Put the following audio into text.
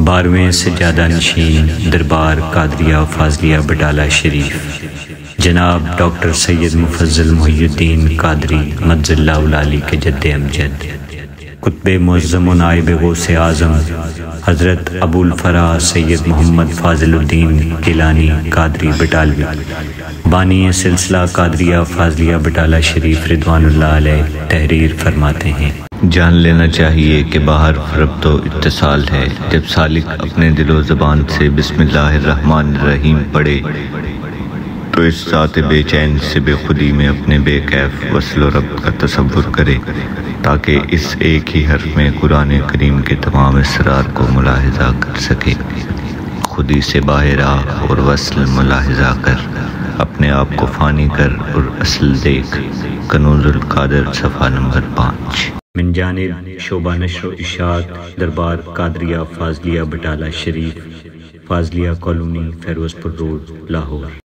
12ویں سجادہ نشین دربار قادریہ فاضلیہ بٹالہ شریف جناب ڈاکٹر سید مفضل محی الدین قادری مجز اللہ العالی کے جد امجد، قطب معظم و نائب غوث اعظم حضرت ابو الفرا سید محمد فاضل الدین گیلانی قادری بٹالوی، بانی سلسلہ قادریہ فاضلیہ بٹالہ شریف رضوان اللہ علیہ تحریر فرماتے ہیں: جان لینا چاہیے کہ باہر ربط و اتصال ہے۔ جب سالک اپنے دل و زبان سے بسم اللہ الرحمن الرحیم پڑھے تو اس ذات بے چین سے بے خودی میں اپنے بے کیف وصل و ربط کا تصور کرے، تاکہ اس ایک ہی حرف میں قرآن کریم کے تمام اسرار کو ملاحظہ کر سکے۔ خودی سے باہر آ اور وصل ملاحظہ کر، اپنے آپ کو فانی کر اور اصل دیکھ۔ کنوز القادر صفحہ نمبر 5۔ من جانب شعبہ نشر و اشاعت دربار قادریہ فاضلیہ بٹالہ شریف، فاضلیہ کالونی، فیروز پور روڈ، لاہور۔